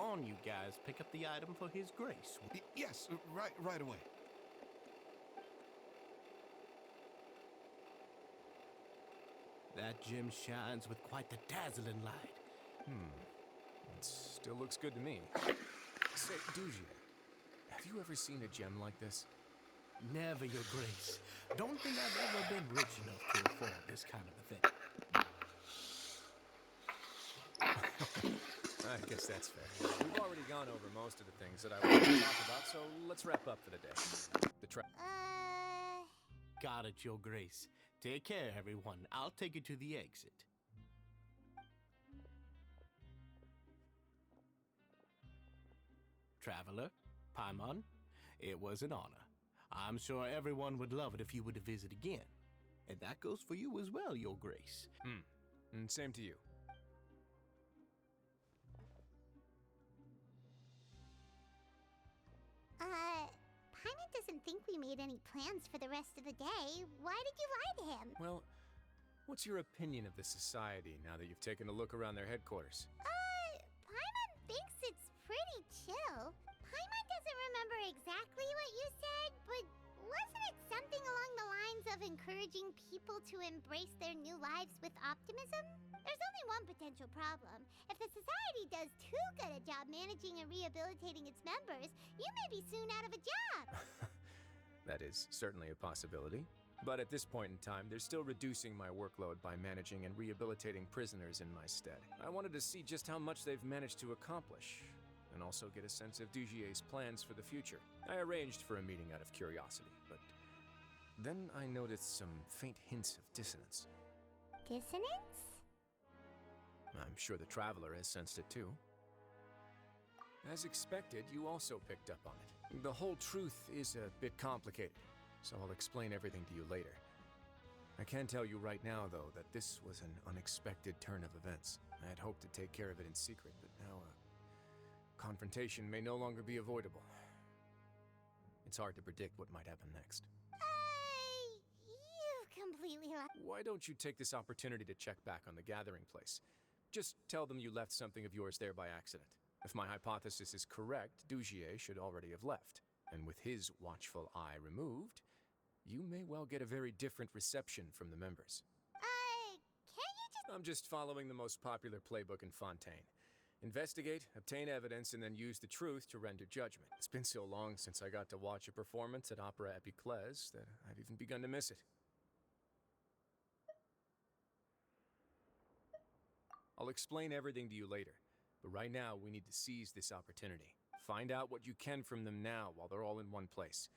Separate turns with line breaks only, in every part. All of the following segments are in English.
on, you guys pick up the item for His Grace.
Yes, right away.
That gem shines with quite the dazzling light.
It still looks good to me. Say, Dujier, have you ever seen a gem like this?
Never, Your Grace. Don't think I've ever been rich enough to afford this kind of a thing.
I guess that's fair. We've already gone over most of the things that I wanted to talk about, so let's wrap up for the day.
Got it, Your Grace. Take care, everyone. I'll take you to the exit. Traveler, Paimon, it was an honor. I'm sure everyone would love it if you were to visit again. And that goes for you as well, Your Grace.
And same to you.
Paimon doesn't think we made any plans for the rest of the day. Why did you lie to him?
Well, what's your opinion of the society now that you've taken a look around their headquarters?
Paimon thinks it's pretty chill. Paimon doesn't remember exactly what you said, but wasn't it something along the lines of encouraging people to embrace their new lives with optimism? There's only one potential problem. If the society does too good a job managing and rehabilitating its members, you may be soon out of a job.
That is certainly a possibility. But at this point in time, they're still reducing my workload by managing and rehabilitating prisoners in my stead. I wanted to see just how much they've managed to accomplish, and also get a sense of Dujier's plans for the future. I arranged for a meeting out of curiosity, but then I noticed some faint hints of dissonance.
Dissonance?
I'm sure the Traveler has sensed it too. As expected, you also picked up on it. The whole truth is a bit complicated, so I'll explain everything to you later. I can tell you right now, though, that this was an unexpected turn of events. I had hoped to take care of it in secret, but now confrontation may no longer be avoidable. It's hard to predict what might happen next.
You completely lied.
Why don't you take this opportunity to check back on the gathering place? Just tell them you left something of yours there by accident. If my hypothesis is correct, Dujier should already have left. And with his watchful eye removed, you may well get a very different reception from the members.
Can't you just...
I'm just following the most popular playbook in Fontaine. Investigate, obtain evidence, and then use the truth to render judgment. It's been so long since I got to watch a performance at Opera Epiclese that I've even begun to miss it. I'll explain everything to you later, but right now we need to seize this opportunity. Find out what you can from them now while they're all in one place.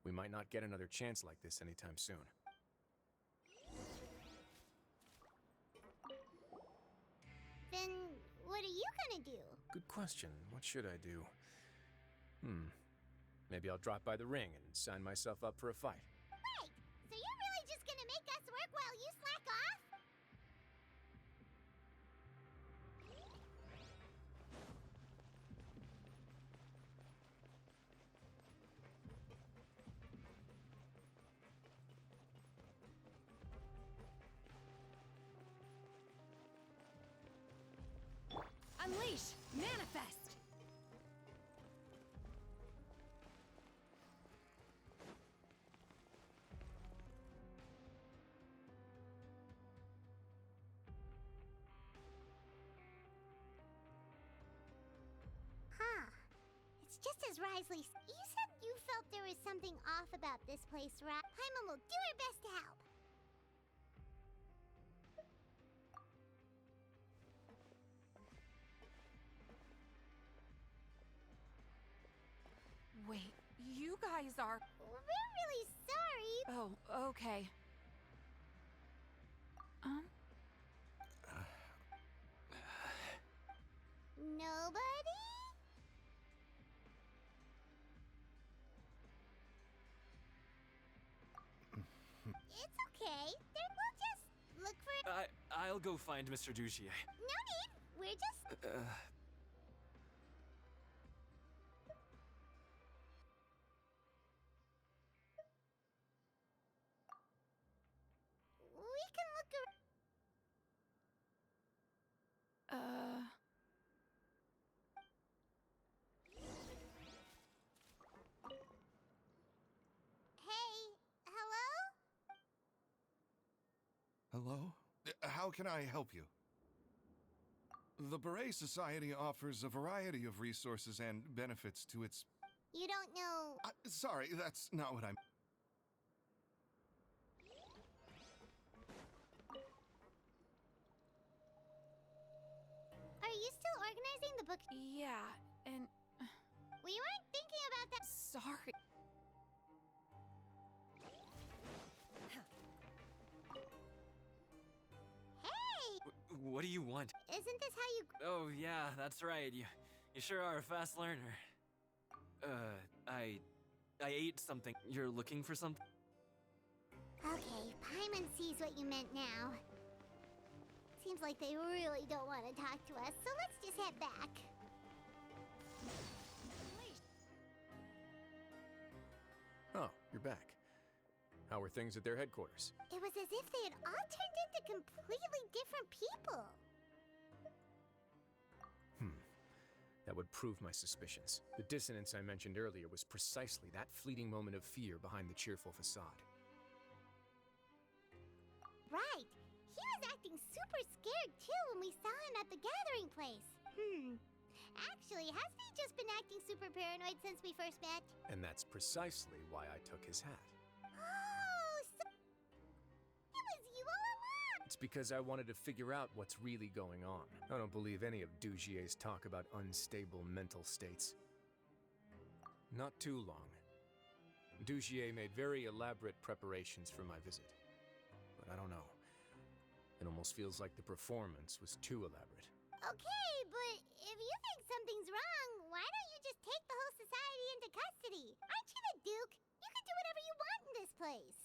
We might not get another chance like this anytime soon.
Then what are you gonna do?
Good question. What should I do? Maybe I'll drop by the ring and sign myself up for a fight.
Wait, so you're really just gonna make us work while you slack off?
Unleash! Manifest!
It's just as Risley... You said you felt there was something off about this place, right? Paimon will do her best to help.
Wait, you guys are...
We're really sorry.
Oh, okay.
Nobody? It's okay. Then we'll just look for...
I'll go find Mr. Dujier.
No need. We're just... We can look around.
how can I help you? The Beret Society offers a variety of resources and benefits to its...
You don't know.
Sorry, that's not what I'm...
Are you still organizing the book?
Yeah, and
We weren't thinking about that.
sorry.
Hey!
What do you want?
Isn't this how you.
Oh, yeah, that's right. You sure are a fast learner. I ate something. You're looking for something?
Okay, Paimon sees what you meant now. Seems like they really don't want to talk to us, so let's just head back.
Oh, you're back. How are things at their headquarters?
It was as if they had all turned into completely different people.
That would prove my suspicions. The dissonance I mentioned earlier was precisely that fleeting moment of fear behind the cheerful facade.
Right. He was acting super scared too when we saw him at the gathering place. Actually, hasn't he just been acting super paranoid since we first met?
And that's precisely why I took his hat.
Oh, so it was you all along!
It's because I wanted to figure out what's really going on. I don't believe any of Dugier's talk about unstable mental states. Not too long. Dugier made very elaborate preparations for my visit. But I don't know. It almost feels like the performance was too elaborate.
Okay, but if you think something's wrong, why don't you just take the whole society into custody? Aren't you the Duke? You can do whatever you want in this place.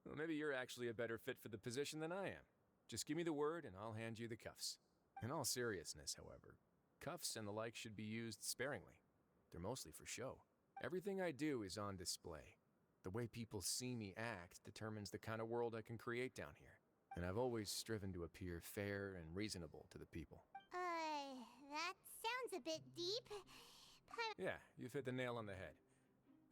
Well, maybe you're actually a better fit for the position than I am. Just give me the word and I'll hand you the cuffs. In all seriousness, however, cuffs and the like should be used sparingly. They're mostly for show. Everything I do is on display. The way people see me act determines the kind of world I can create down here. And I've always striven to appear fair and reasonable to the people.
That sounds a bit deep.
Yeah, you've hit the nail on the head.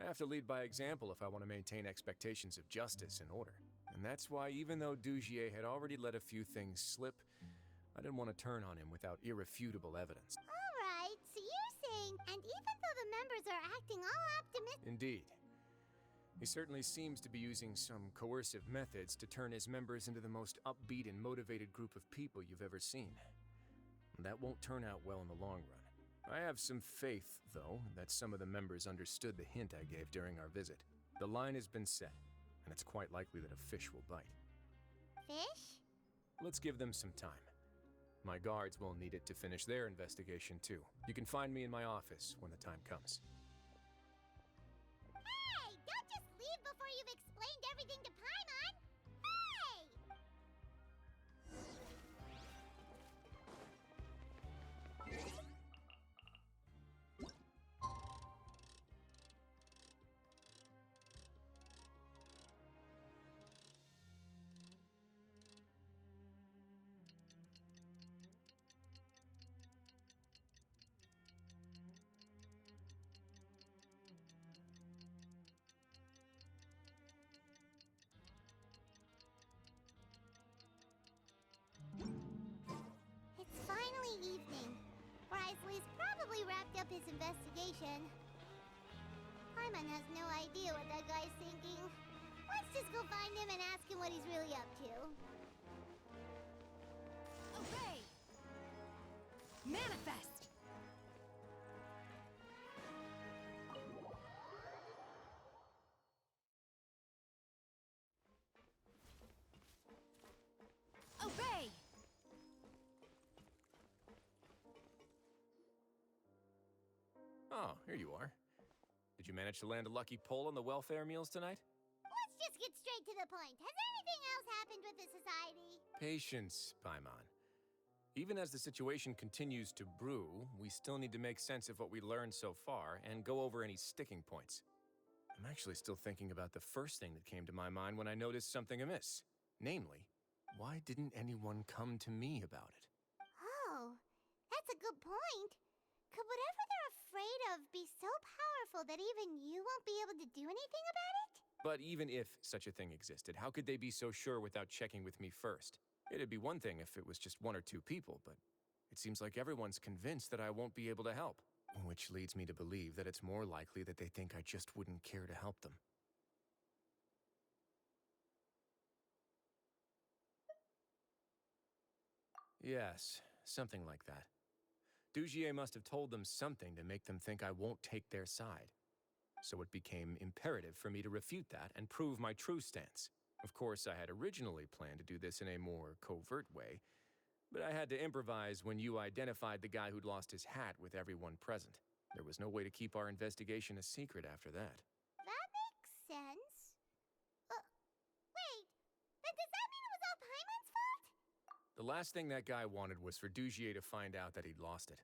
I have to lead by example if I want to maintain expectations of justice and order. And that's why, even though Dugier had already let a few things slip, I didn't want to turn on him without irrefutable evidence.
Alright, so you're saying, and even though the members are acting all optimistic.
Indeed. He certainly seems to be using some coercive methods to turn his members into the most upbeat and motivated group of people you've ever seen. That won't turn out well in the long run. I have some faith, though, that some of the members understood the hint I gave during our visit. The line has been set, and it's quite likely that a fish will bite.
Fish?
Let's give them some time. My guards will need it to finish their investigation, too. You can find me in my office when the time comes.
Hey! Don't just leave before you've explained everything to Paimon! Hey! It's finally evening. Risley's probably wrapped up his investigation. Paimon has no idea what that guy's thinking. Let's just go find him and ask him what he's really up to.
Obey! Manifest! Obey!
Oh, here you are. Did you manage to land a lucky pull on the welfare meals tonight?
Let's just get straight to the point. Has anything else happened with the society?
Patience, Paimon. Even as the situation continues to brew, we still need to make sense of what we learned so far and go over any sticking points. I'm actually still thinking about the first thing that came to my mind when I noticed something amiss. Namely, why didn't anyone come to me about it?
Oh, that's a good point. Could whatever they're afraid of be so powerful that even you won't be able to do anything about it?
But even if such a thing existed, how could they be so sure without checking with me first? It'd be one thing if it was just one or two people, but it seems like everyone's convinced that I won't be able to help. Which leads me to believe that it's more likely that they think I just wouldn't care to help them. Yes, something like that. Dugier must have told them something to make them think I won't take their side. So it became imperative for me to refute that and prove my true stance. Of course, I had originally planned to do this in a more covert way, but I had to improvise when you identified the guy who'd lost his hat with everyone present. There was no way to keep our investigation a secret after that.
That makes sense. Wait, then does that mean it was all Paimon's fault?
The last thing that guy wanted was for Dugier to find out that he'd lost it.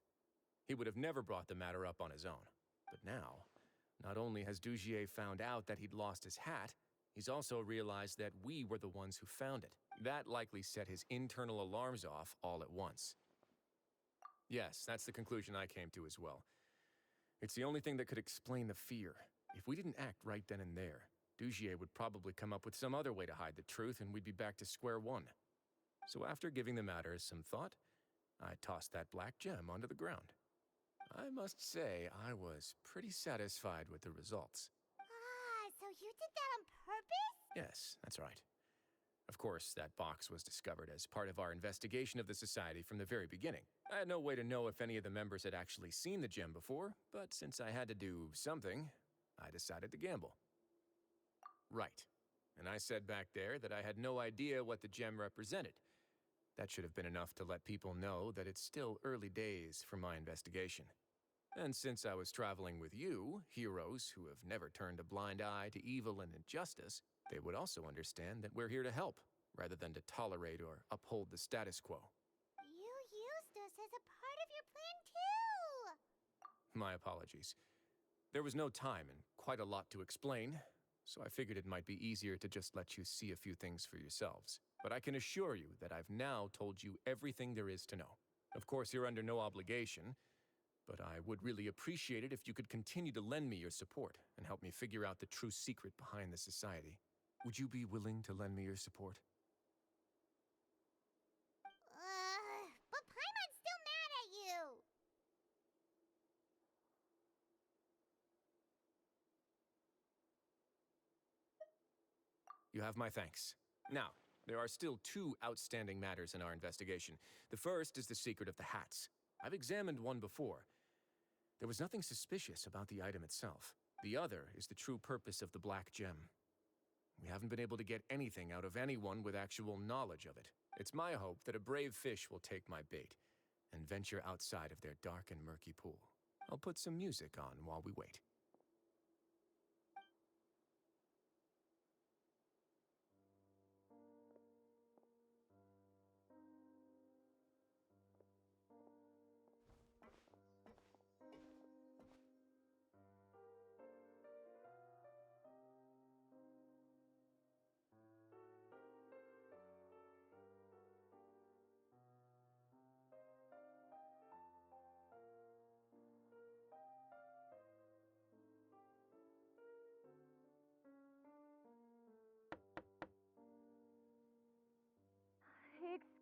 He would have never brought the matter up on his own. But now, not only has Dugier found out that he'd lost his hat, he's also realized that we were the ones who found it. That likely set his internal alarms off all at once. Yes, that's the conclusion I came to as well. It's the only thing that could explain the fear. If we didn't act right then and there, Dugier would probably come up with some other way to hide the truth and we'd be back to square one. So after giving the matter some thought, I tossed that black gem onto the ground. I must say, I was pretty satisfied with the results.
Ah, so you did that on purpose?
Yes, that's right. Of course, that box was discovered as part of our investigation of the Society from the very beginning. I had no way to know if any of the members had actually seen the gem before, but since I had to do something, I decided to gamble. Right. And I said back there that I had no idea what the gem represented. That should have been enough to let people know that it's still early days for my investigation. And since I was traveling with you, heroes who have never turned a blind eye to evil and injustice, they would also understand that we're here to help, rather than to tolerate or uphold the status quo.
You used us as a part of your plan too!
My apologies. There was no time and quite a lot to explain, so I figured it might be easier to just let you see a few things for yourselves. But I can assure you that I've now told you everything there is to know. Of course, you're under no obligation, but I would really appreciate it if you could continue to lend me your support and help me figure out the true secret behind the Society. Would you be willing to lend me your support?
But Paimon's still mad at you!
You have my thanks. Now, there are still two outstanding matters in our investigation. The first is the secret of the hats. I've examined one before. There was nothing suspicious about the item itself. The other is the true purpose of the black gem. We haven't been able to get anything out of anyone with actual knowledge of it. It's my hope that a brave fish will take my bait and venture outside of their dark and murky pool. I'll put some music on while we wait.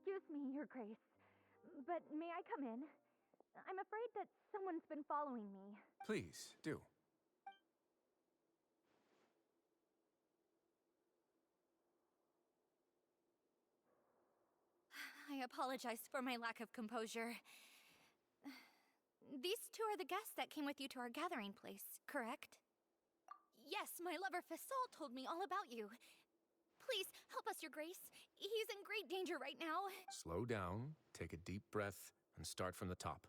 Excuse me, Your Grace, but may I come in? I'm afraid that someone's been following me.
Please, do.
I apologize for my lack of composure. These two are the guests that came with you to our gathering place, correct? Yes, my lover Fasol told me all about you. Please, help us, Your Grace. He's in great danger right now.
Slow down, take a deep breath, and start from the top.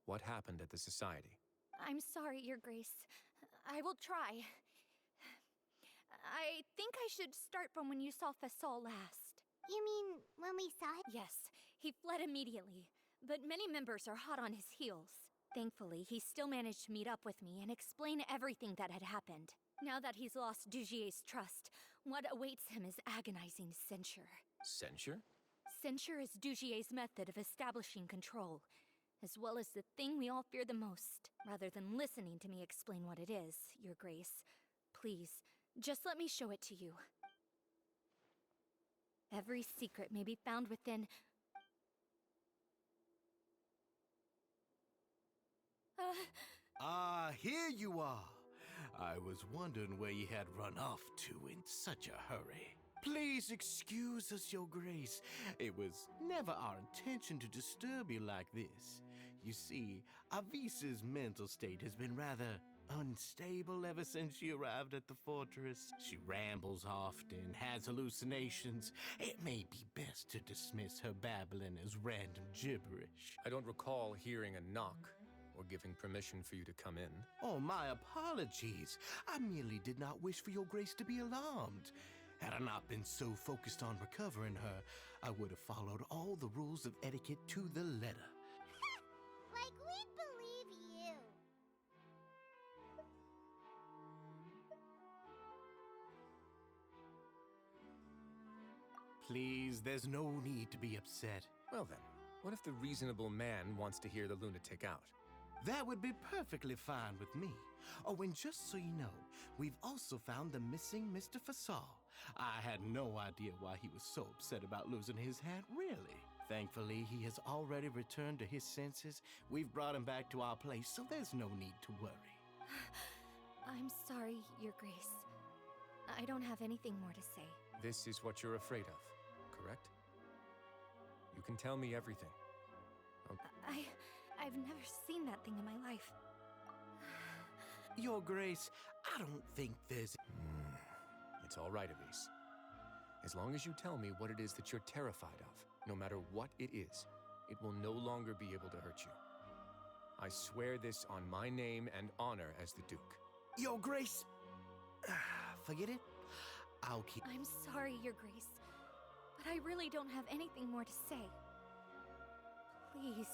What happened at the Society?
I'm sorry, Your Grace. I will try. I think I should start from when you saw Fasol last.
You mean when we saw him?
Yes, he fled immediately, but many members are hot on his heels. Thankfully, he still managed to meet up with me and explain everything that had happened. Now that he's lost Dugier's trust, what awaits him is agonizing censure.
Censure?
Censure is Dugier's method of establishing control, as well as the thing we all fear the most. Rather than listening to me explain what it is, Your Grace, please, Just let me show it to you. Every secret may be found within...
Here you are. I was wondering where you had run off to in such a hurry. Please excuse us, Your Grace. It was never our intention to disturb you like this. You see, Avisa's mental state has been rather unstable ever since she arrived at the fortress. She rambles often, has hallucinations. It may be best to dismiss her babbling as random gibberish.
I don't recall hearing a knock or giving permission for you to come in.
Oh, my apologies. I merely did not wish for Your Grace to be alarmed. Had I not been so focused on recovering her, I would have followed all the rules of etiquette to the letter.
Like we'd believe you.
Please, there's no need to be upset.
Well then, what if the reasonable man wants to hear the lunatic out?
That would be perfectly fine with me. Oh, and just so you know, we've also found the missing Mr. Fasal. I had no idea why he was so upset about losing his hat, really. Thankfully, he has already returned to his senses. We've brought him back to our place, so there's no need to worry.
I'm sorry, Your Grace. I don't have anything more to say.
This is what you're afraid of, correct? You can tell me everything.
I've never seen that thing in my life.
Your Grace, I don't think there's...
It's all right, Elise. As long as you tell me what it is that you're terrified of, no matter what it is, it will no longer be able to hurt you. I swear this on my name and honor as the Duke.
Your Grace... Forget it. I'll keep...
I'm sorry, Your Grace, but I really don't have anything more to say. Please,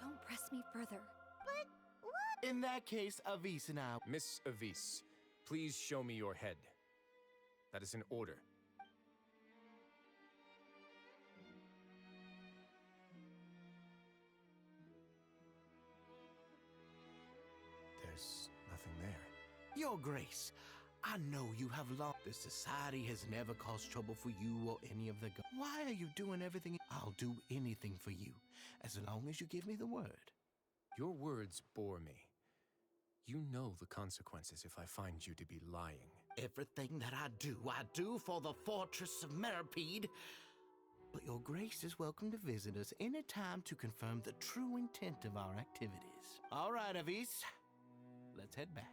don't press me further.
But what?
In that case, Avis and I...
Miss Avis, please show me your head. That is an order. There's nothing there.
Your Grace, I know you have long... The society has never caused trouble for you or any of the... Why are you doing everything? I'll do anything for you, as long as you give me the word.
Your words bore me. You know the consequences if I find you to be lying.
Everything that I do for the Fortress of Meripede. But Your Grace is welcome to visit us any time to confirm the true intent of our activities. All right, Avis. Let's head back.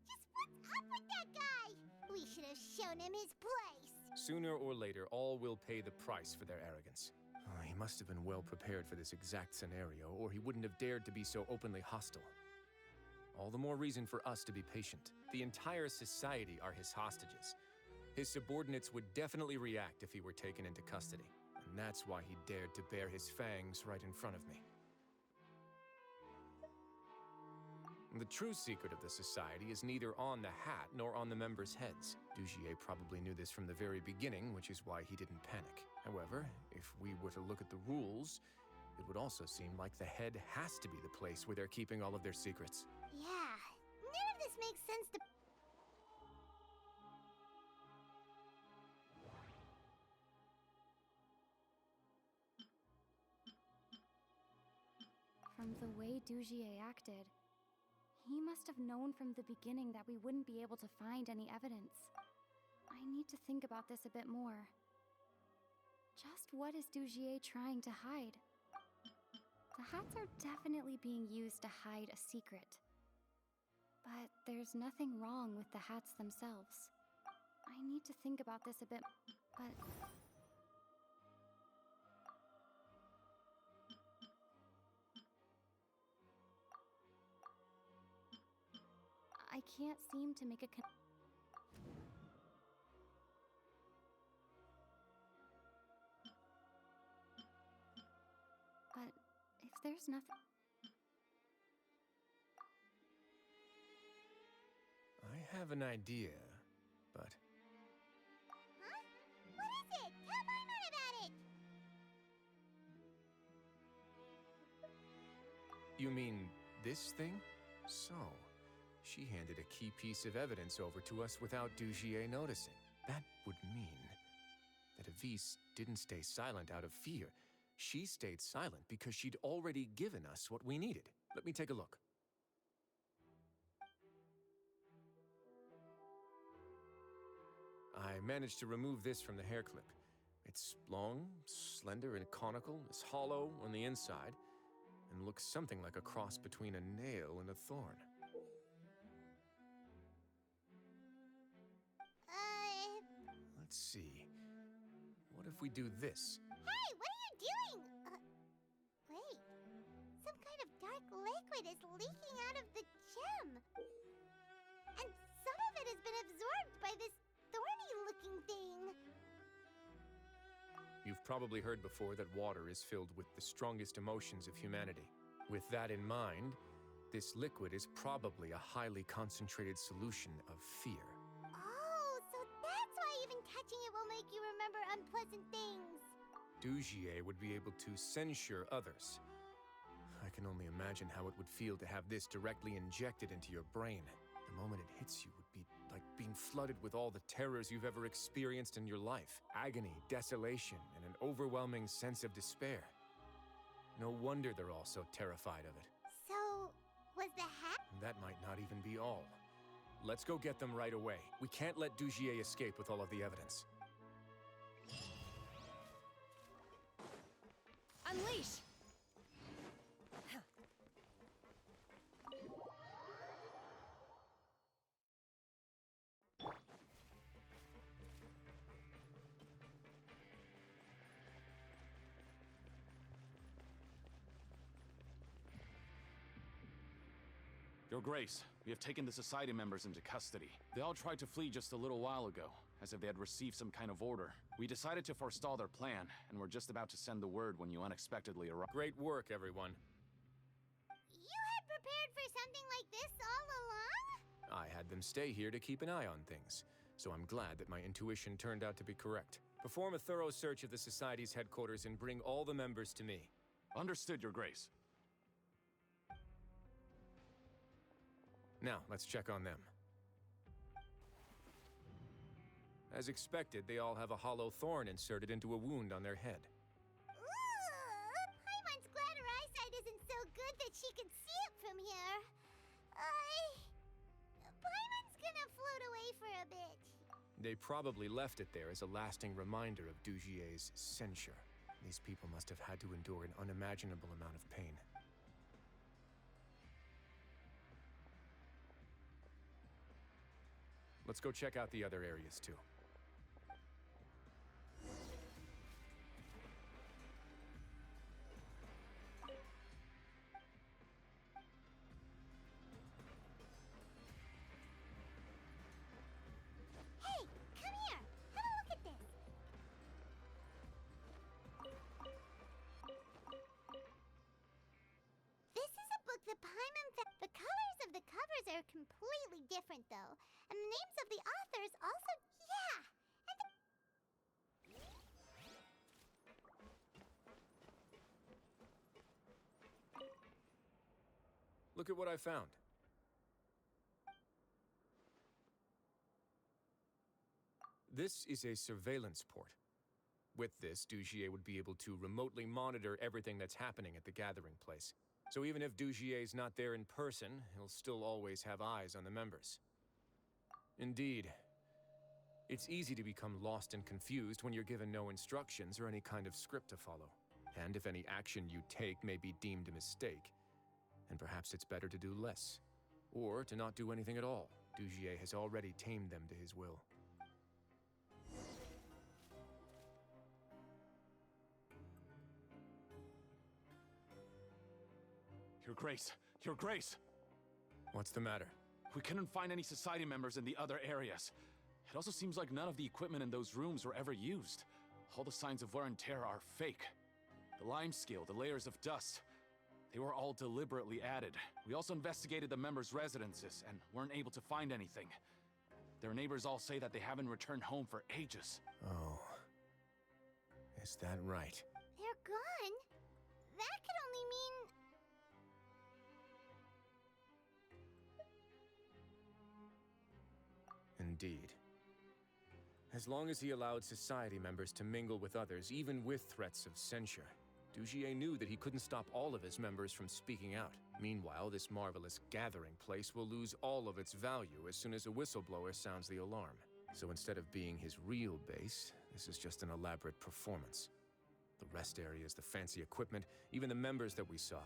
Just what's up with that guy? We should have shown him his place.
Sooner or later, all will pay the price for their arrogance. He must have been well prepared for this exact scenario, or he wouldn't have dared to be so openly hostile. All the more reason for us to be patient. The entire society are his hostages. His subordinates would definitely react if he were taken into custody. And that's why he dared to bare his fangs right in front of me. The true secret of the society is neither on the hat nor on the members' heads. Dugier probably knew this from the very beginning, which is why he didn't panic. However, if we were to look at the rules, it would also seem like the head has to be the place where they're keeping all of their secrets.
Yeah, none of this makes sense to...
From the way Dugier acted, he must have known from the beginning that we wouldn't be able to find any evidence. I need to think about this a bit more. Just what is Dugier trying to hide? The hats are definitely being used to hide a secret. But there's nothing wrong with the hats themselves. I need to think about this a bit, but... I can't seem to make a But if there's nothing...
I have an idea, but...
Huh? What is it? Tell Paimon about it!
You mean this thing? So, she handed a key piece of evidence over to us without Dugier noticing. That would mean that Avise didn't stay silent out of fear. She stayed silent because she'd already given us what we needed. Let me take a look. I managed to remove this from the hair clip. It's long, slender, and conical, is hollow on the inside, and looks something like a cross between a nail and a thorn. Let's see. What if we do this?
Hey, what are you doing? Wait. Some kind of dark liquid is leaking out of the gem. And some of it has been absorbed by this thorny-looking thing.
You've probably heard before that water is filled with the strongest emotions of humanity. With that in mind, this liquid is probably a highly concentrated solution of fear.
Oh, so that's why even touching it will make you remember unpleasant things.
Dugier would be able to censure others. I can only imagine how it would feel to have this directly injected into your brain. The moment it hits you would be like being flooded with all the terrors you've ever experienced in your life. Agony, desolation, and an overwhelming sense of despair. No wonder they're all so terrified of it.
So, was the hat?
That might not even be all. Let's go get them right away. We can't let Dugier escape with all of the evidence.
Unleash!
Your Grace, we have taken the Society members into custody. They all tried to flee just a little while ago, as if they had received some kind of order. We decided to forestall their plan, and were just about to send the word when you unexpectedly arrived.
Great work, everyone.
You had prepared for something like this all along?
I had them stay here to keep an eye on things, so I'm glad that my intuition turned out to be correct. Perform a thorough search of the Society's headquarters and bring all the members to me.
Understood, Your Grace.
Now, let's check on them. As expected, they all have a hollow thorn inserted into a wound on their head.
Ooh, Paimon's glad her eyesight isn't so good that she can see it from here. Paimon's gonna float away for a bit.
They probably left it there as a lasting reminder of Dugier's censure. These people must have had to endure an unimaginable amount of pain. Let's go check out the other areas, too.
Hey, come here. Have a look at this. This is a book that Paimon found. The colors of the covers are completely different, though. And the names of the authors also... Yeah! And
Look at what I found. This is a surveillance port. With this, Dugier would be able to remotely monitor everything that's happening at the gathering place. So even if Dugier's not there in person, he'll still always have eyes on the members. Indeed. It's easy to become lost and confused when you're given no instructions or any kind of script to follow. And if any action you take may be deemed a mistake, then perhaps it's better to do less. Or to not do anything at all. Dugier has already tamed them to his will.
Your Grace! Your Grace!
What's the matter?
We couldn't find any Society members in the other areas. It also seems like none of the equipment in those rooms were ever used. All the signs of wear and tear are fake. The lime scale, the layers of dust, they were all deliberately added. We also investigated the members' residences and weren't able to find anything. Their neighbors all say that they haven't returned home for ages.
Oh. Is that right?
they're gone. That could only mean...
Indeed. As long as he allowed society members to mingle with others, even with threats of censure, Dugier knew that he couldn't stop all of his members from speaking out. Meanwhile, this marvelous gathering place will lose all of its value as soon as a whistleblower sounds the alarm. So instead of being his real base, this is just an elaborate performance. The rest areas, the fancy equipment, even the members that we saw,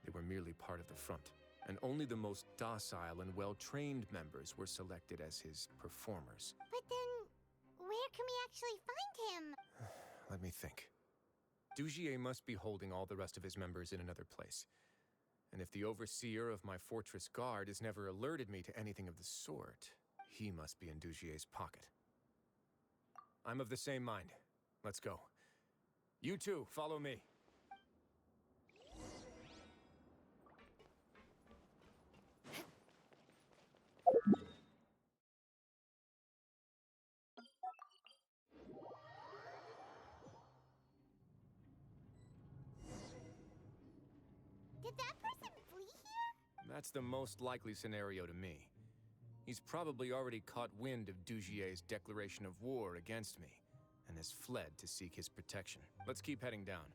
they were merely part of the front. And only the most docile and well-trained members were selected as his performers.
But then, where can we actually find him?
Let me think. Dugier must be holding all the rest of his members in another place. And if the overseer of my fortress guard has never alerted me to anything of the sort, he must be in Dugier's pocket. I'm of the same mind. Let's go. You two, follow me.
Did that person flee here?
That's the most likely scenario to me. He's probably already caught wind of Dugier's declaration of war against me, and has fled to seek his protection. Let's keep heading down.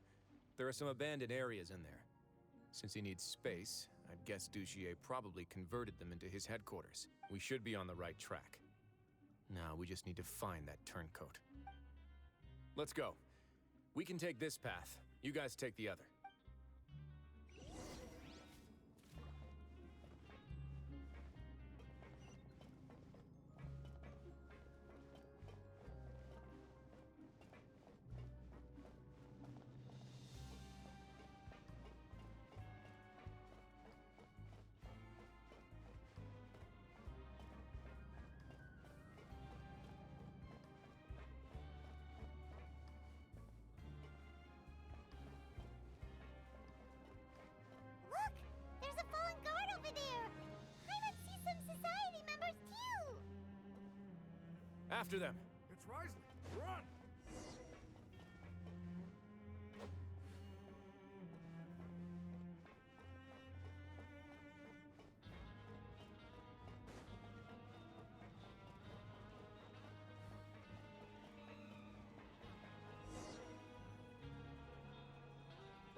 There are some abandoned areas in there. Since he needs space, I'd guess Dugier probably converted them into his headquarters. We should be on the right track. Now, we just need to find that turncoat. Let's go. We can take this path. You guys take the other.
Look! There's a fallen guard over there! Paimon sees some society members too!
After them!
It's Risley. Run!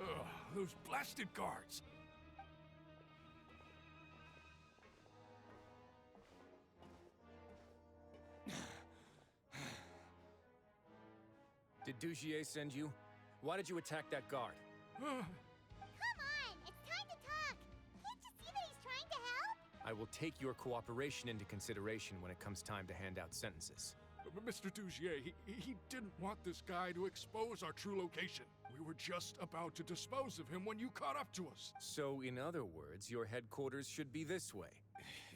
Ugh, those blasted guards!
Did Dugier send you? Why did you attack that guard?
Come on! It's time to talk! Can't you see that he's trying to help?
I will take your cooperation into consideration when it comes time to hand out sentences.
Mr. Dugier, he didn't want this guy to expose our true location. We were just about to dispose of him when you caught up to us.
So, in other words, your headquarters should be this way.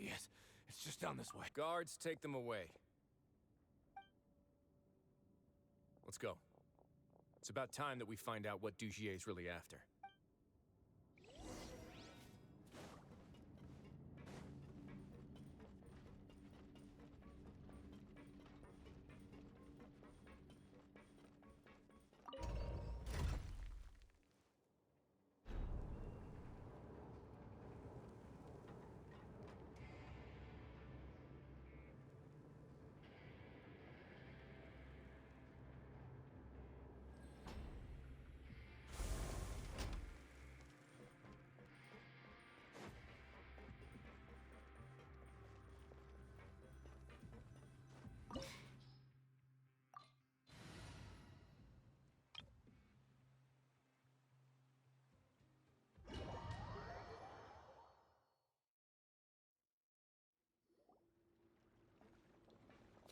Yes, it's just down this way.
Guards, take them away. Let's go. It's about time that we find out what Dugier's really after.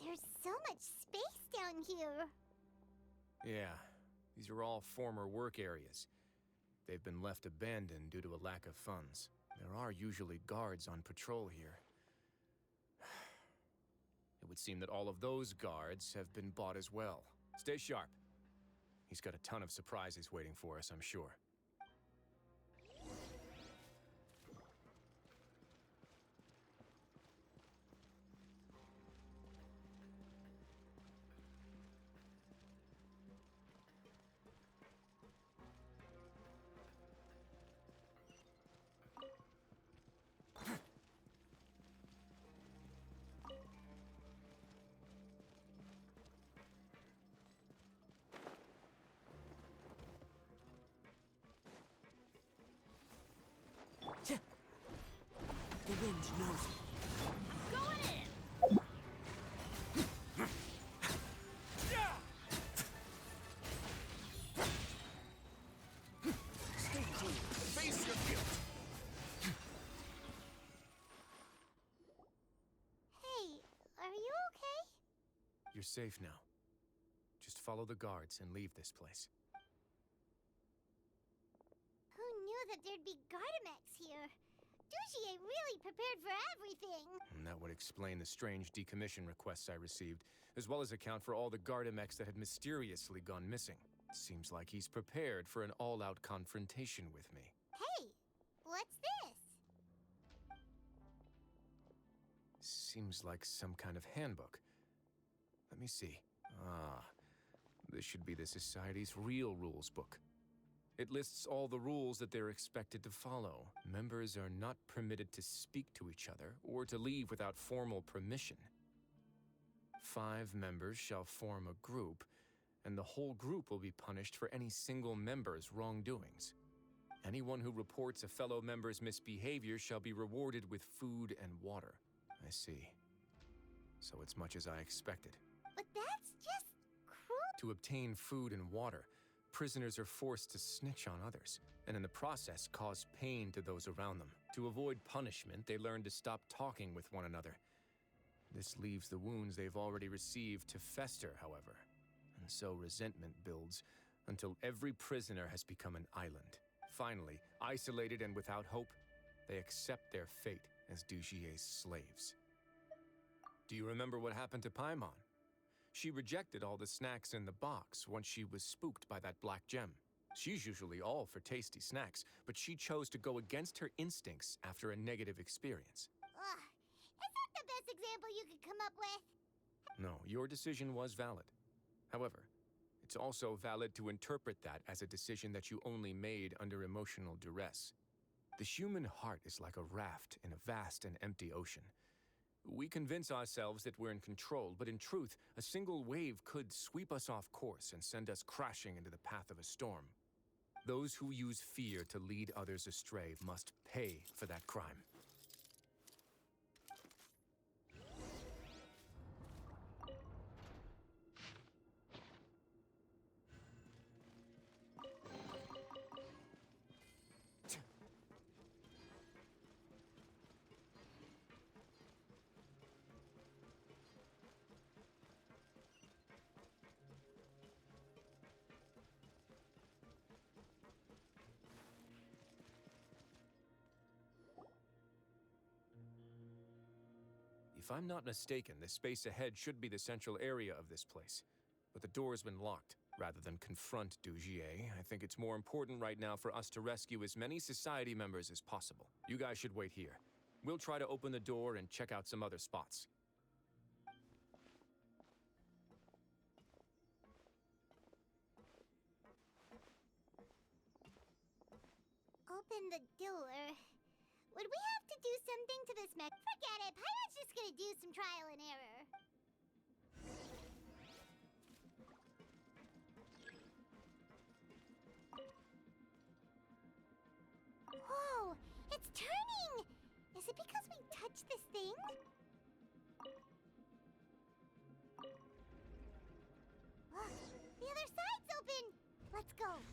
There's so much space down here.
Yeah, these are all former work areas. They've been left abandoned due to a lack of funds. There are usually guards on patrol here. It would seem that all of those guards have been bought as well. Stay sharp. He's got a ton of surprises waiting for us, I'm sure.
wind knows it.
Going in!
Stay cool. Face your guilt.
Hey, are you okay?
You're safe now. Just follow the guards and leave this place.
Who knew that there'd be Gardamex here? Dujier really prepared for everything.
And that would explain the strange decommission requests I received, as well as account for all the Gardamex that had mysteriously gone missing. Seems like he's prepared for an all-out confrontation with me.
Hey, what's this?
Seems like some kind of handbook. Let me see. Ah, this should be the Society's real rules book. It lists all the rules that they're expected to follow. Members are not permitted to speak to each other or to leave without formal permission. 5 members shall form a group, and the whole group will be punished for any single member's wrongdoings. Anyone who reports a fellow member's misbehavior shall be rewarded with food and water. I see. So it's much as I expected.
But that's just cruel.
To obtain food and water, prisoners are forced to snitch on others, and in the process cause pain to those around them. To avoid punishment, they learn to stop talking with one another. This leaves the wounds they've already received to fester, however, and so resentment builds until every prisoner has become an island. Finally, isolated and without hope, they accept their fate as Dujier's slaves. Do you remember what happened to Paimon? She rejected all the snacks in the box once she was spooked by that black gem. She's usually all for tasty snacks, but she chose to go against her instincts after a negative experience.
Ugh, is that the best example you could come up with?
No, your decision was valid. However, it's also valid to interpret that as a decision that you only made under emotional duress. The human heart is like a raft in a vast and empty ocean. We convince ourselves that we're in control, but in truth, a single wave could sweep us off course and send us crashing into the path of a storm. Those who use fear to lead others astray must pay for that crime. If I'm not mistaken, the space ahead should be the central area of this place. But the door's been locked. Rather than confront Dujier, I think it's more important right now for us to rescue as many Society members as possible. You guys should wait here. We'll try to open the door and check out some other spots.
Open the door. Would we have to do something to this mech? Forget it. Pirate's just gonna do some trial and error. Whoa! It's turning! Is it because we touched this thing? Look, the other side's open! Let's go.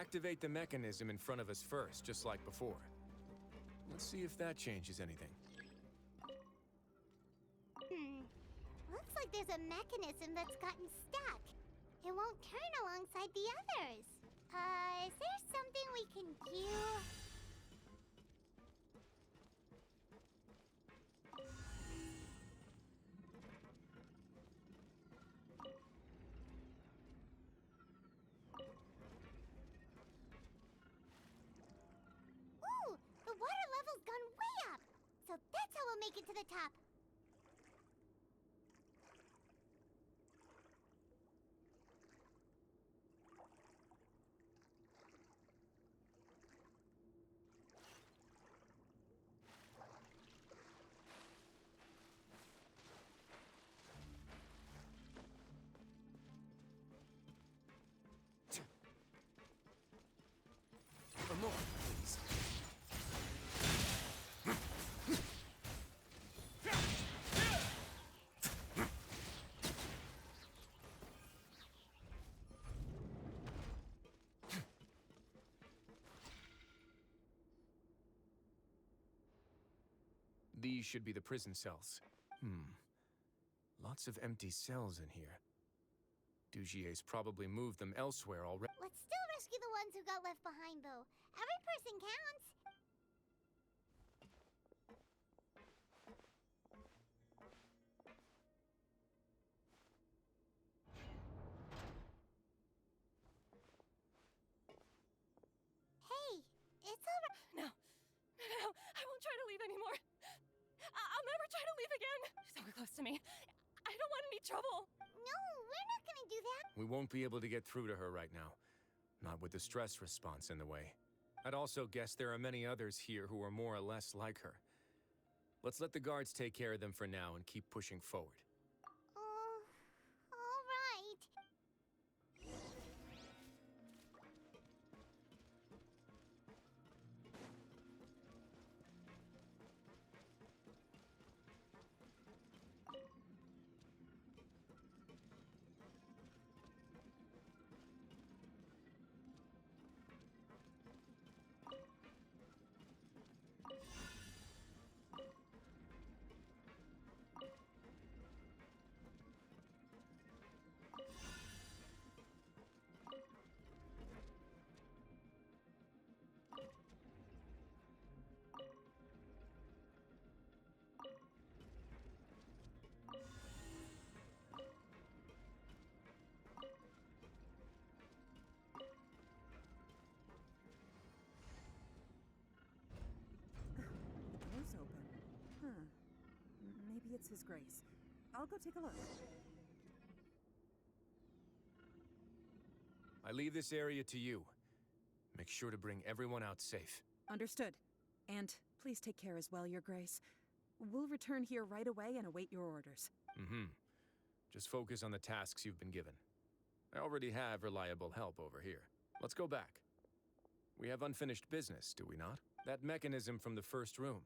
Activate the mechanism in front of us first, just like before. Let's see if that changes anything.
Looks like there's a mechanism that's gotten stuck. It won't turn alongside the others. Is there something we can do? Ooh, the water level's gone way up. So that's how we'll make it to the top.
More, please. These should be the prison cells. Lots of empty cells in here. Dugier's probably moved them elsewhere already.
Let's still rescue the ones who got left behind, though. Every person counts. Hey, it's all right.
No, I won't try to leave anymore. I'll never try to leave again. So close to me. I don't want any trouble.
No, we're not gonna do that.
We won't be able to get through to her right now. Not with the stress response in the way. I'd also guess there are many others here who are more or less like her. Let's let the guards take care of them for now and keep pushing forward.
All right.
Door's open. Huh. Maybe it's His Grace. I'll go take a look.
I leave this area to you. Make sure to bring everyone out safe.
Understood. And please take care as well, Your Grace. We'll return here right away and await your orders.
Just focus on the tasks you've been given. I already have reliable help over here. Let's go back. We have unfinished business, do we not? That mechanism from the first room.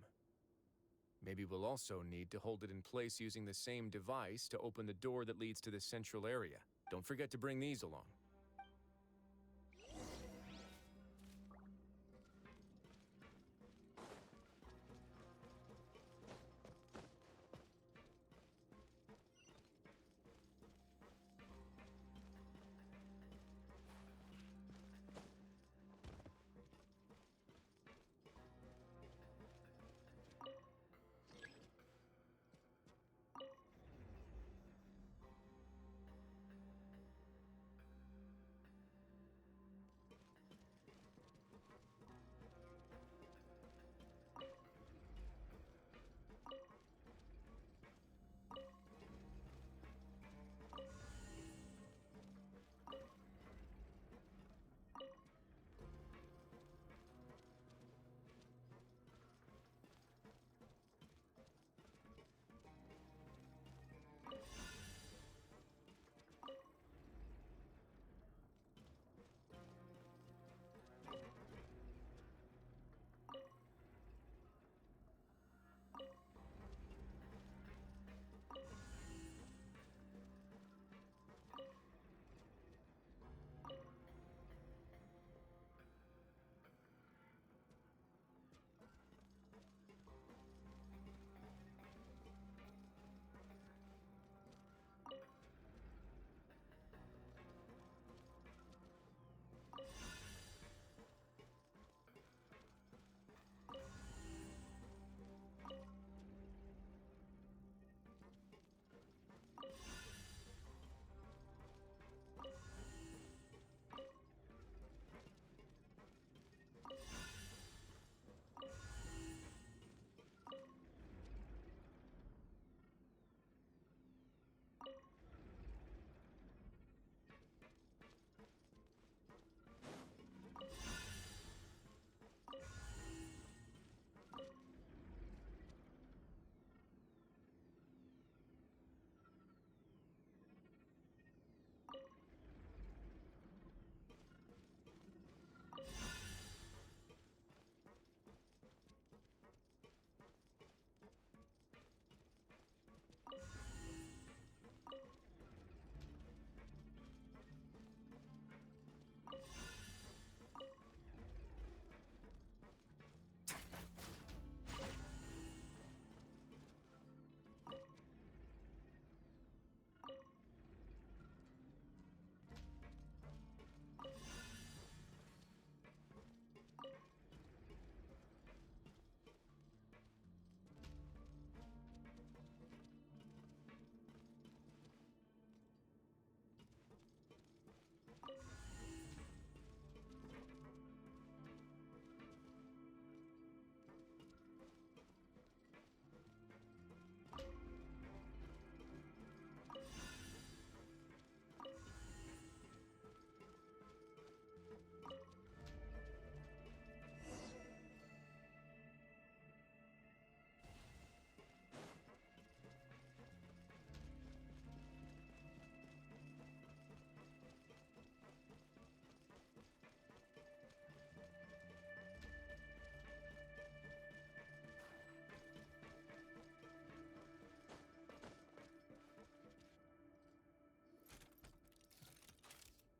Maybe we'll also need to hold it in place using the same device to open the door that leads to the central area. Don't forget to bring these along.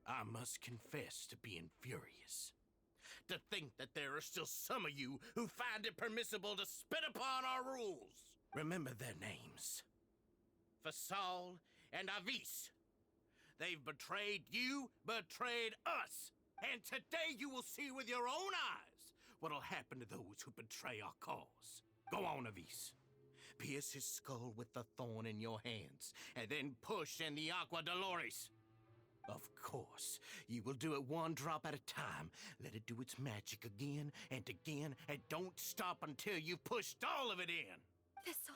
I must confess to being furious. To think that there are still some of you who find it permissible to spit upon our rules. Remember their names. Fasal and Avis. They've betrayed you, betrayed us. And today you will see with your own eyes what'll happen to those who betray our cause. Go on, Avis. Pierce his skull with the thorn in your hands, and then push in the Aqua Dolores. Of course, you will do it one drop at a time. Let it do its magic again, and don't stop until you've pushed all of it in.
Thistle.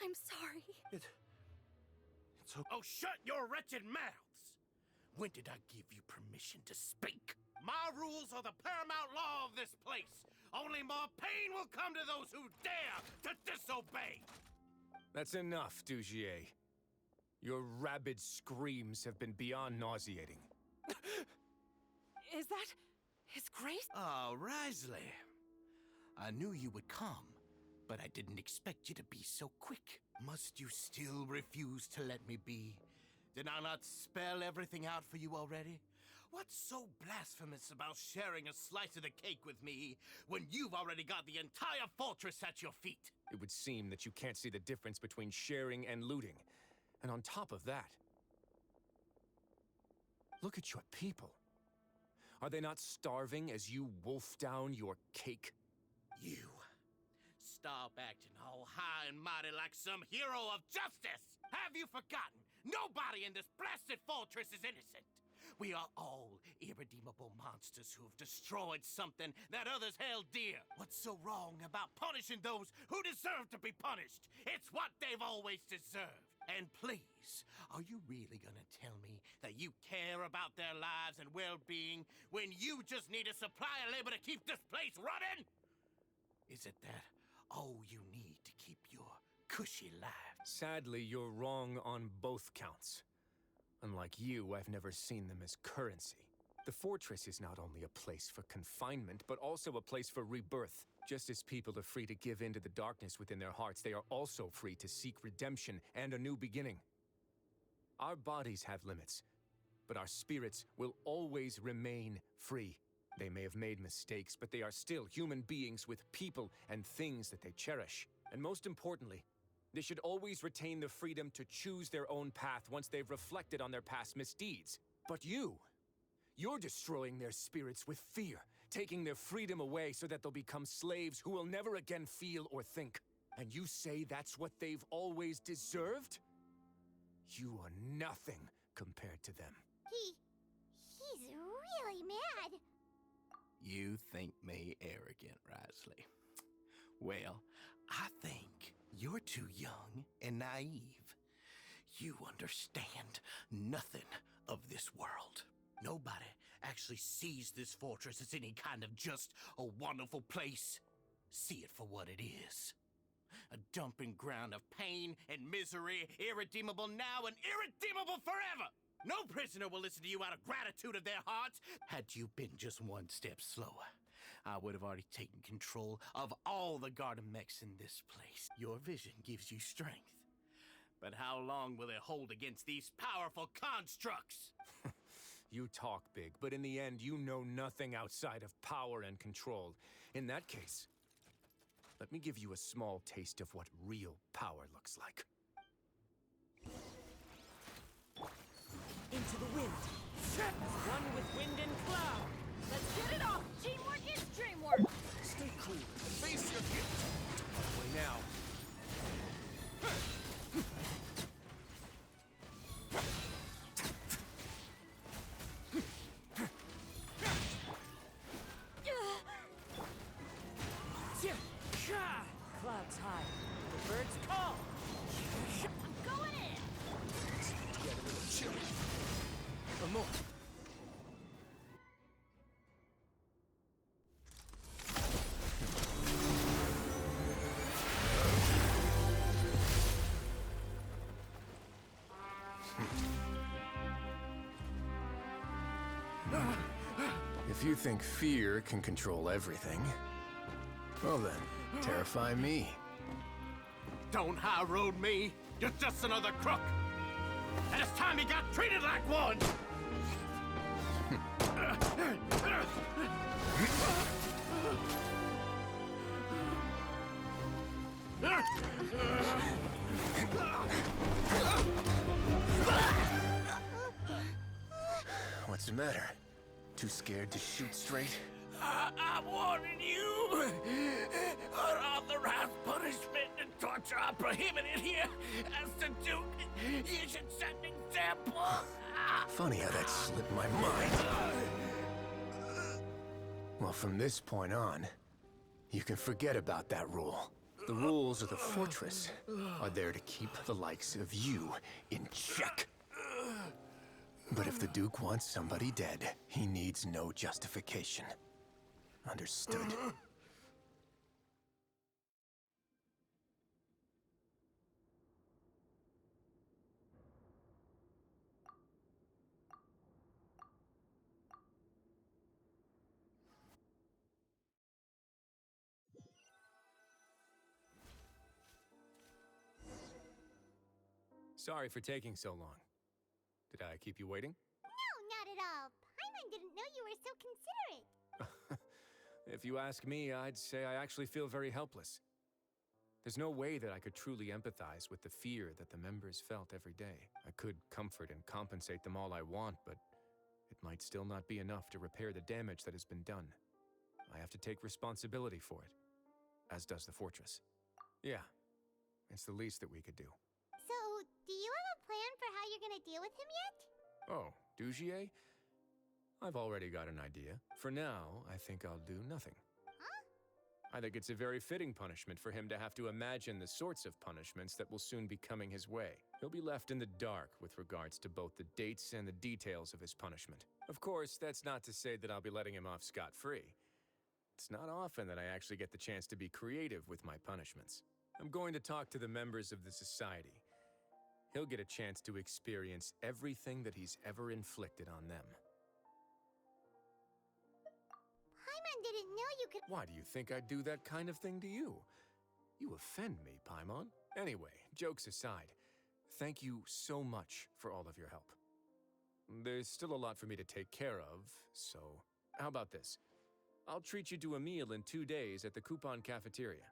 I'm sorry.
It's okay. Oh, shut your wretched mouths! When did I give you permission to speak? My rules are the paramount law of this place. Only more pain will come to those who dare to disobey.
That's enough, Dugier. Your rabid screams have been beyond nauseating.
Is that His Grace?
Oh, Risley. I knew you would come, but I didn't expect you to be so quick. Must you still refuse to let me be? Did I not spell everything out for you already? What's so blasphemous about sharing a slice of the cake with me when you've already got the entire fortress at your feet?
It would seem that you can't see the difference between sharing and looting. And on top of that, look at your people. Are they not starving as you wolf down your cake?
You. Stop acting all high and mighty like some hero of justice! Have you forgotten? Nobody in this blasted fortress is innocent! We are all irredeemable monsters who have destroyed something that others held dear. What's so wrong about punishing those who deserve to be punished? It's what they've always deserved. And please, are you really gonna tell me that you care about their lives and well-being when you just need a supply of labor to keep this place running? Is it that all you need to keep your cushy life?
Sadly, you're wrong on both counts. Unlike you, I've never seen them as currency. The fortress is not only a place for confinement, but also a place for rebirth. Just as people are free to give in to the darkness within their hearts, they are also free to seek redemption and a new beginning. Our bodies have limits, but our spirits will always remain free. They may have made mistakes, but they are still human beings with people and things that they cherish. And most importantly, they should always retain the freedom to choose their own path once they've reflected on their past misdeeds. But you're destroying their spirits with fear, taking their freedom away so that they'll become slaves who will never again feel or think. And you say that's what they've always deserved? You are nothing compared to them.
He's really mad.
You think me arrogant, Risley? Well, I think you're too young and naive. You understand nothing of this world. Nobody actually sees this fortress as any kind of just a wonderful place. See it for what it is. A dumping ground of pain and misery, irredeemable now and irredeemable forever. No prisoner will listen to you out of gratitude of their hearts. Had you been just one step slower, I would have already taken control of all the garden mechs in this place. Your vision gives you strength. But how long will it hold against these powerful constructs?
You talk big, but in the end, you know nothing outside of power and control. In that case, let me give you a small taste of what real power looks like.
Into the wind. As one with wind and cloud. Let's get it off! Teamwork is dreamwork!
Stay cool and face your gift. Way now.
Clouds high. The birds call. I'm going in!
Get a little chilly. One more. If you think fear can control everything, well then, terrify me.
Don't high road me. You're just another crook. And it's time you got treated like one.
What's the matter? Too scared to shoot straight?
I'm warning you! Unauthorized punishment and torture are prohibited here. As the Duke, you should set an example.
Funny how that slipped my mind. Well, from this point on, you can forget about that rule. The rules of the fortress are there to keep the likes of you in check. But if the Duke wants somebody dead, he needs no justification. Understood? Sorry for taking so long. Did I keep you waiting?
No, not at all. Paimon didn't know you were so considerate.
If you ask me, I'd say I actually feel very helpless. There's no way that I could truly empathize with the fear that the members felt every day. I could comfort and compensate them all I want, but it might still not be enough to repair the damage that has been done. I have to take responsibility for it, as does the fortress. Yeah, it's the least that we could do.
So, do you have a plan for how you're gonna deal with him yet?
Oh, Dugier? I've already got an idea. For now, I think I'll do nothing.
Huh?
I think it's a very fitting punishment for him to have to imagine the sorts of punishments that will soon be coming his way. He'll be left in the dark with regards to both the dates and the details of his punishment. Of course, that's not to say that I'll be letting him off scot-free. It's not often that I actually get the chance to be creative with my punishments. I'm going to talk to the members of the society. He'll get a chance to experience everything that he's ever inflicted on them.
Paimon didn't know you could—
Why do you think I'd do that kind of thing to you? You offend me, Paimon. Anyway, jokes aside, thank you so much for all of your help. There's still a lot for me to take care of, so how about this? I'll treat you to a meal in 2 days at the Coupon Cafeteria.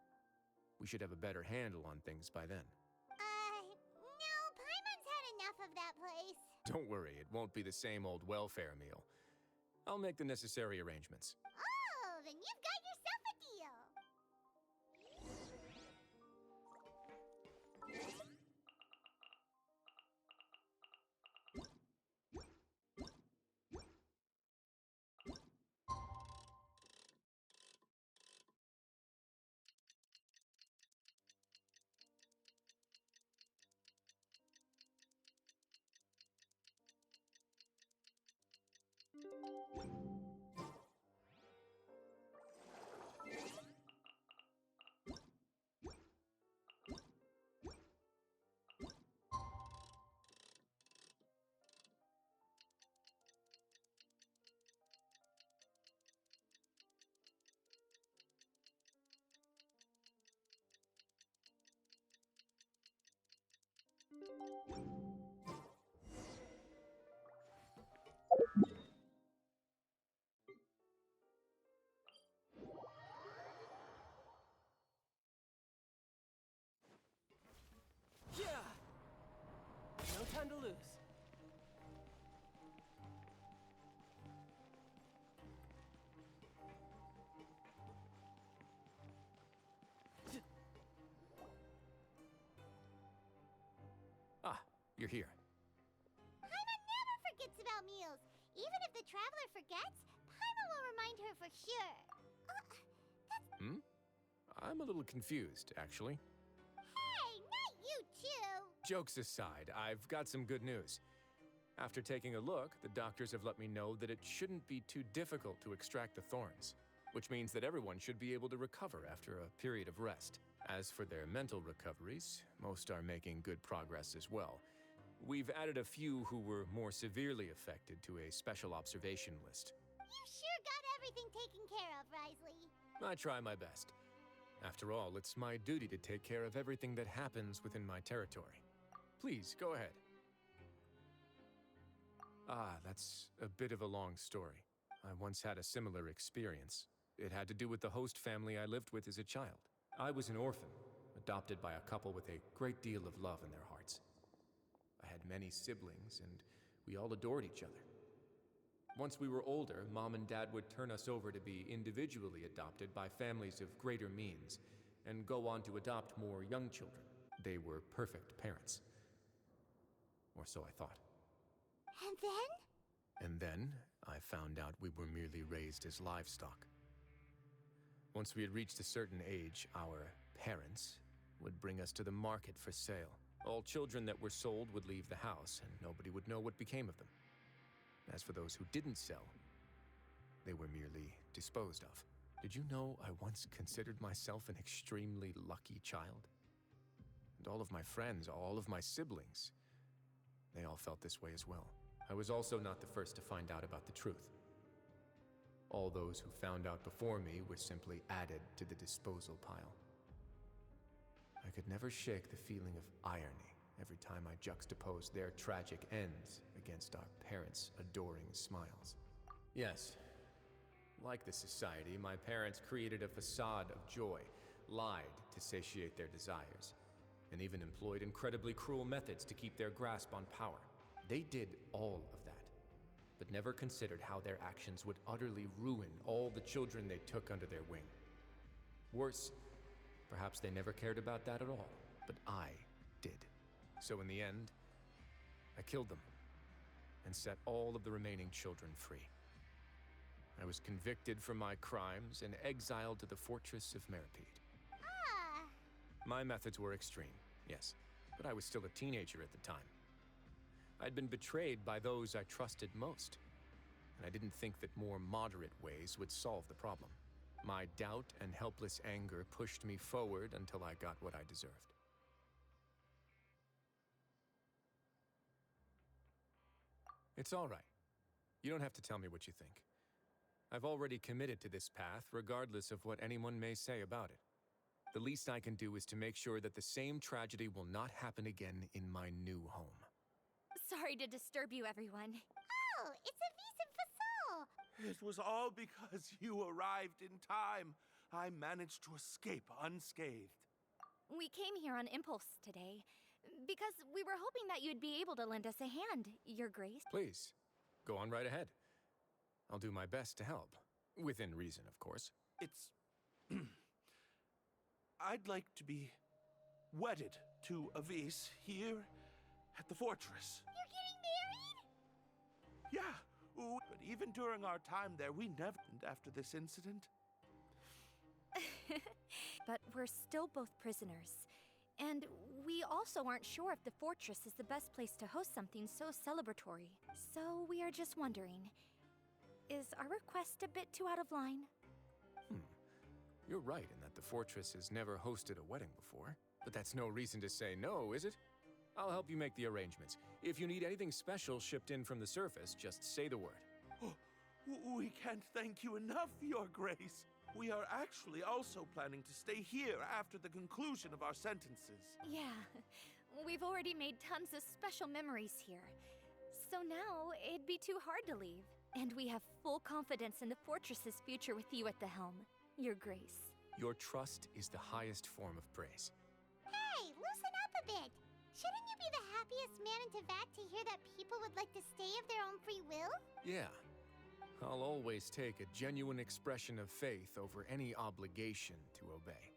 We should have a better handle on things by then.
No, Paimon's had enough of that place.
Don't worry, it won't be the same old welfare meal. I'll make the necessary arrangements.
Oh, then you've got yourself a deal.
Yeah! No time to lose.
Ah, you're here.
Paimon never forgets about meals. Even if the traveler forgets, Paimon will remind her for sure.
I'm a little confused, actually.
Hey, not you too!
Jokes aside, I've got some good news. After taking a look, the doctors have let me know that it shouldn't be too difficult to extract the thorns, which means that everyone should be able to recover after a period of rest. As for their mental recoveries, most are making good progress as well. We've added a few who were more severely affected to a special observation list.
You sure got everything taken care of, Risley.
I try my best. After all, it's my duty to take care of everything that happens within my territory. Please, go ahead. Ah, that's a bit of a long story. I once had a similar experience. It had to do with the host family I lived with as a child. I was an orphan, adopted by a couple with a great deal of love in their hearts. I had many siblings, and we all adored each other. Once we were older, Mom and Dad would turn us over to be individually adopted by families of greater means, and go on to adopt more young children. They were perfect parents. Or so I thought.
And then?
And then, I found out we were merely raised as livestock. Once we had reached a certain age, our parents would bring us to the market for sale. All children that were sold would leave the house, and nobody would know what became of them. As for those who didn't sell, they were merely disposed of. Did you know I once considered myself an extremely lucky child? And all of my friends, all of my siblings, they all felt this way as well. I was also not the first to find out about the truth. All those who found out before me were simply added to the disposal pile. I could never shake the feeling of irony every time I juxtaposed their tragic ends against our parents' adoring smiles. Yes, like the society, my parents created a facade of joy, lied to satiate their desires, and even employed incredibly cruel methods to keep their grasp on power. They did all of that, but never considered how their actions would utterly ruin all the children they took under their wing. Worse, perhaps they never cared about that at all, but I did. So in the end, I killed them and set all of the remaining children free. I was convicted for my crimes and exiled to the fortress of Meripede.
Ah!
My methods were extreme, yes, but I was still a teenager at the time. I'd been betrayed by those I trusted most, and I didn't think that more moderate ways would solve the problem. My doubt and helpless anger pushed me forward until I got what I deserved. It's all right. You don't have to tell me what you think. I've already committed to this path, regardless of what anyone may say about it. The least I can do is to make sure that the same tragedy will not happen again in my new home.
Sorry to disturb you, everyone.
Oh, it's a vis and facade!
It was all because you arrived in time. I managed to escape unscathed.
We came here on impulse today, because we were hoping that you'd be able to lend us a hand, Your Grace.
Please, go on right ahead. I'll do my best to help. Within reason, of course.
It's... I'd like to be wedded to Avis here at the fortress.
You're getting married?
Yeah, but even during our time there, we never... And after this incident?
But we're still both prisoners. And we also aren't sure if the fortress is the best place to host something so celebratory. So we are just wondering, is our request a bit too out of line?
You're right in that the fortress has never hosted a wedding before. But that's no reason to say no, is it? I'll help you make the arrangements. If you need anything special shipped in from the surface, just say the word.
Oh, we can't thank you enough, Your Grace. We are actually also planning to stay here after the conclusion of our sentences.
Yeah, we've already made tons of special memories here. So now, it'd be too hard to leave. And we have full confidence in the fortress's future with you at the helm, Your Grace.
Your trust is the highest form of praise.
Hey, loosen up a bit! Shouldn't you be the happiest man in Teyvat to hear that people would like to stay of their own free will?
Yeah. I'll always take a genuine expression of faith over any obligation to obey.